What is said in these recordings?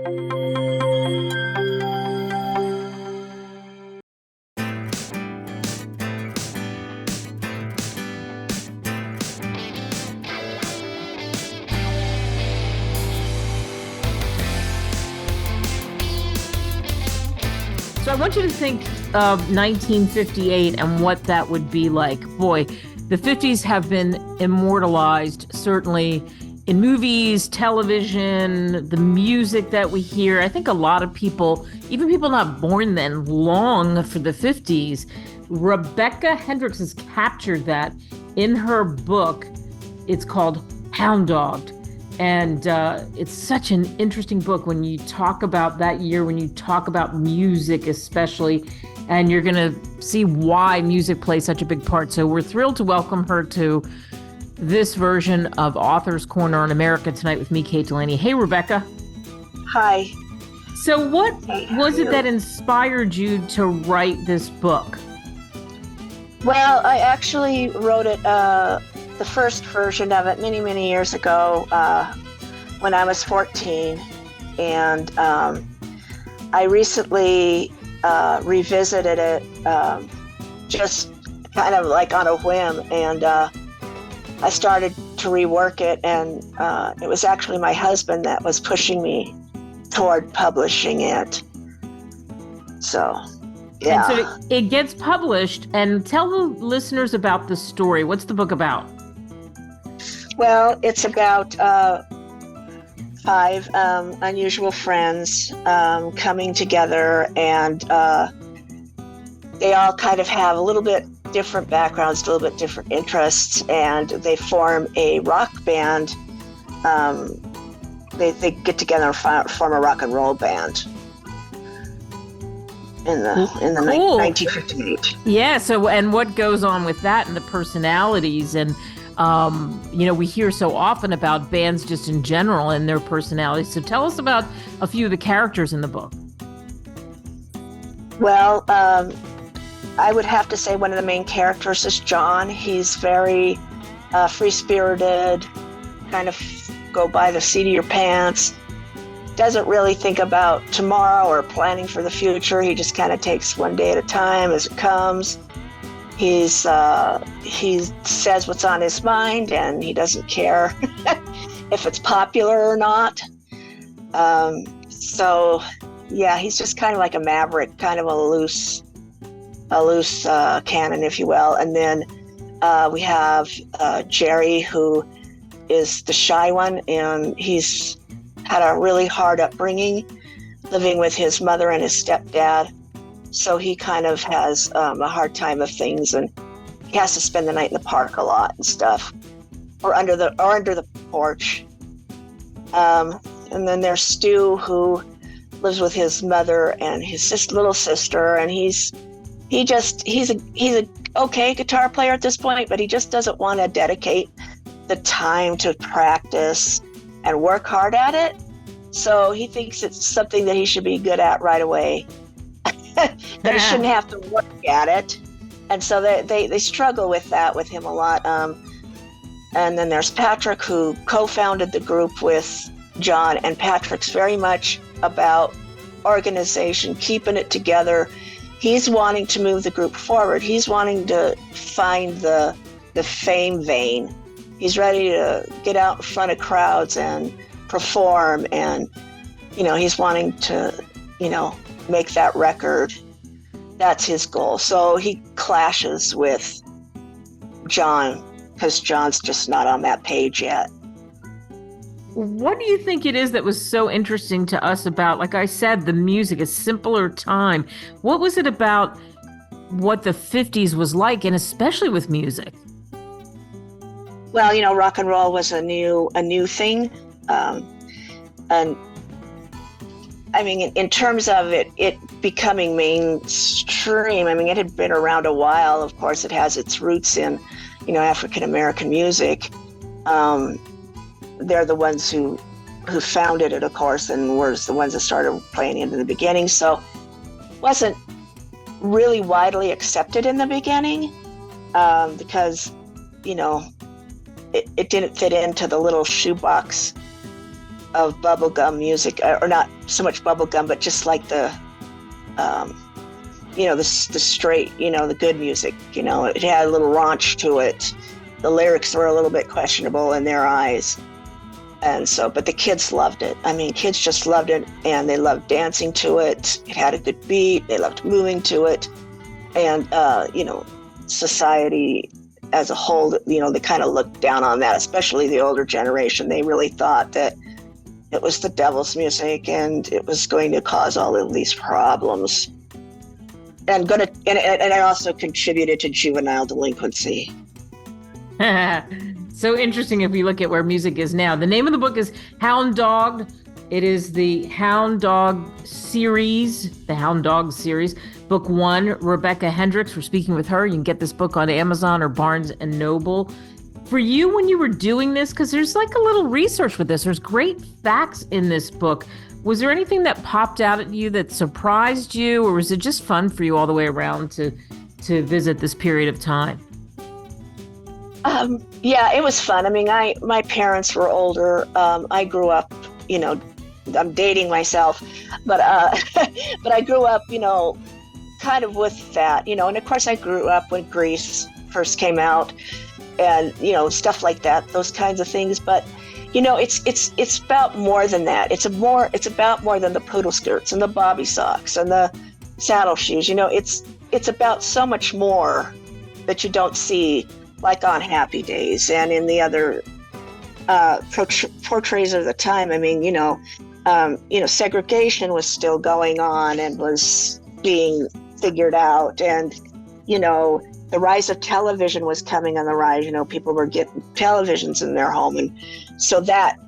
So I want you to think of 1958 and what that would be like. Boy, the 50s have been immortalized, certainly in movies, television, the music that we hear. I think a lot of people, even people not born then, long for the 50s. Rebecca Hendricks has captured that in her book. It's called Hound Dogged. And it's such an interesting book when you talk about that year, when you talk about music especially, and you're going to see why music plays such a big part. So we're thrilled to welcome her to this version of Author's Corner on America Tonight with me, Kate Delaney. Hey, Rebecca. Hi. So what was it that inspired you to write this book? Well, I actually wrote it, the first version of it many, many years ago when I was 14. And I recently revisited it just kind of like on a whim. And I started to rework it. And it was actually my husband that was pushing me toward publishing it. So... yeah. And so it gets published, and tell the listeners about the story. What's the book about? Well, it's about 5 unusual friends coming together, and they all kind of have a little bit different backgrounds, a little bit different interests, and they form a rock band. They get together and form a rock and roll band. In the Cool. 1958. Yeah. So, and what goes on with that and the personalities, and we hear so often about bands just in general and their personalities. So, tell us about a few of the characters in the book. Well, I would have to say one of the main characters is John. He's very free-spirited, kind of go by the seat of your pants. Doesn't really think about tomorrow or planning for the future. He just kind of takes one day at a time as it comes. He says what's on his mind, and he doesn't care if it's popular or not. So yeah, he's just kind of like a maverick, kind of a loose cannon, if you will. And then we have Jerry, who is the shy one, and he's had a really hard upbringing, living with his mother and his stepdad. So he kind of has a hard time of things, and he has to spend the night in the park a lot and stuff, or under the porch. And then there's Stu, who lives with his mother and his little sister, and he's a okay guitar player at this point, but he just doesn't want to dedicate the time to practice and work hard at it. So he thinks it's something that he should be good at right away, that he shouldn't have to work at it. And so they struggle with that with him a lot. And then there's Patrick, who co-founded the group with John, and Patrick's very much about organization, keeping it together. He's wanting to move the group forward. He's wanting to find the fame vein. He's ready to get out in front of crowds and perform, and he's wanting to make that record. That's his goal. So he clashes with John because John's just not on that page yet. What do you think it is that was so interesting to us about, like I said, the music, a simpler time? What was it about what the 50s was like, and especially with music? Well, rock and roll was a new thing. And I mean, in terms of it becoming mainstream, I mean, it had been around a while. Of course, it has its roots in, African-American music. They're the ones who founded it, of course, and were the ones that started playing it in the beginning. So it wasn't really widely accepted in the beginning because, it didn't fit into the little shoebox of bubblegum music, or not so much bubblegum, but just like the straight, the good music. It had a little raunch to it. The lyrics were a little bit questionable in their eyes. And so, but the kids loved it. I mean, kids just loved it, and they loved dancing to it. It had a good beat. They loved moving to it. And, society as a whole, they kind of looked down on that, especially the older generation. They really thought that it was the devil's music and it was going to cause all of these problems. And it also contributed to juvenile delinquency. So interesting if you look at where music is now. The name of the book is Hound Dogged. It is the Hound Dogs Series, the Hound Dogs Series. Book 1, Rebecca Hendricks. We're speaking with her. You can get this book on Amazon or Barnes & Noble. For you, when you were doing this, because there's like a little research with this, there's great facts in this book. Was there anything that popped out at you that surprised you, or was it just fun for you all the way around to visit this period of time? Yeah, it was fun. I mean, my parents were older. I grew up, I'm dating myself, but but I grew up, kind of with that, and of course I grew up when Grease first came out, and stuff like that, those kinds of things. But it's about more than that. It's about more than the poodle skirts and the bobby socks and the saddle shoes. It's about so much more that you don't see, like on Happy Days and in the other portraits of the time. I mean, segregation was still going on and was being figured out, and the rise of television was coming on the rise. People were getting televisions in their home, and so that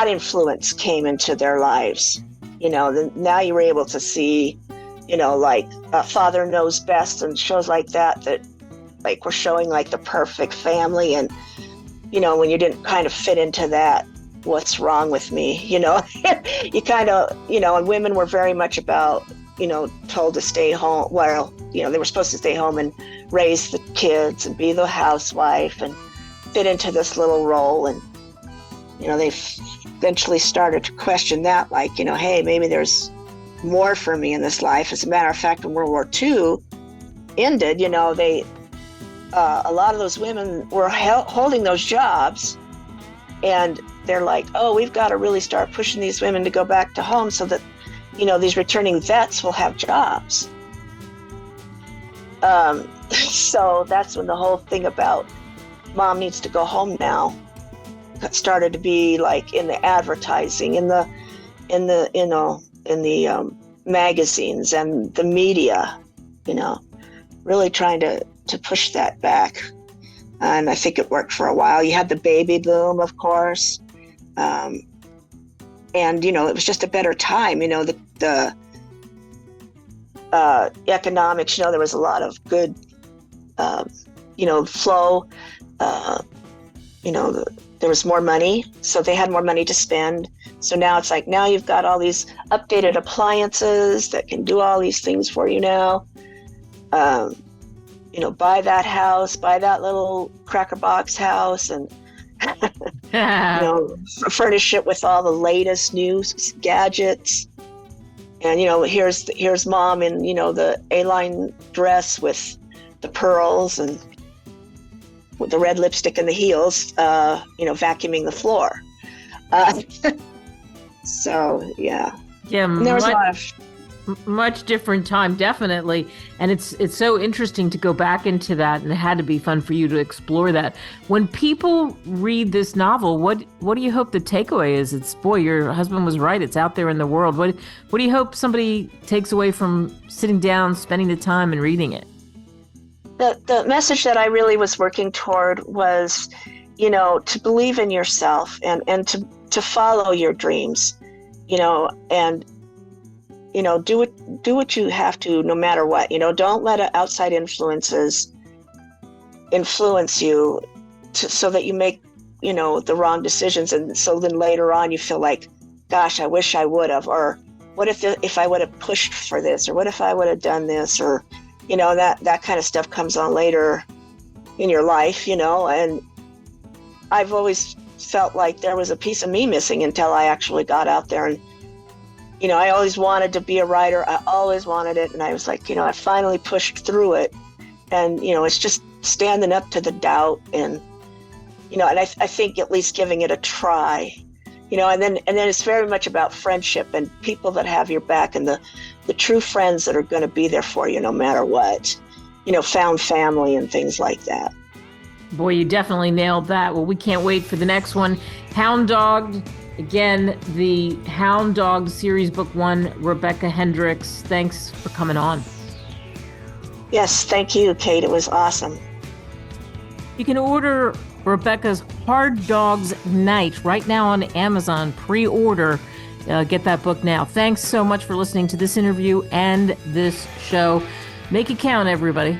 influence came into their lives. Now you were able to see, like Father Knows Best and shows like that like were showing like the perfect family, and when you didn't kind of fit into that, what's wrong with me? You kind of, and women were very much about, told to stay home. Well, they were supposed to stay home and raise the kids and be the housewife and fit into this little role. And, they eventually started to question that, like, hey, maybe there's more for me in this life. As a matter of fact, when World War II ended, a lot of those women were holding those jobs, and they're like, oh, we've got to really start pushing these women to go back to home so that, these returning vets will have jobs. So that's when the whole thing about mom needs to go home now started to be like in the advertising, in the magazines and the media, really trying to push that back. And I think it worked for a while. You had the baby boom, of course. And, it was just a better time. The economics, there was a lot of good, flow. There was more money, so they had more money to spend. So now it's like, now you've got all these updated appliances that can do all these things for you now. Buy that house, buy that little cracker box house, and furnish it with all the latest new gadgets. And here's mom in the A-line dress with the pearls and with the red lipstick and the heels, vacuuming the floor. So yeah, and there was a lot of much different time, definitely. And it's so interesting to go back into that, and it had to be fun for you to explore that. When people read this novel, what do you hope the takeaway is? It's, boy, your husband was right, it's out there in the world. What do you hope somebody takes away from sitting down, spending the time and reading it? The message that I really was working toward was, to believe in yourself and to follow your dreams, and do what you have to, no matter what. Don't let outside influences influence you so that you make, the wrong decisions. And so then later on you feel like, gosh, I wish I would have, or what if I would have pushed for this, or what if I would have done this, or, that kind of stuff comes on later in your life, and I've always felt like there was a piece of me missing until I actually got out there. And, I always wanted to be a writer. I always wanted it. And I was like, I finally pushed through it. And, it's just standing up to the doubt and, and I think at least giving it a try, and then it's very much about friendship and people that have your back and the true friends that are going to be there for you no matter what, found family and things like that. Boy, you definitely nailed that. Well, we can't wait for the next one. Hound Dogged. Again, the Hound Dogs Series, Book 1, Rebecca Hendricks. Thanks for coming on. Yes, thank you, Kate. It was awesome. You can order Rebecca's Hound Dogs Night right now on Amazon. Pre-order. Get that book now. Thanks so much for listening to this interview and this show. Make it count, everybody.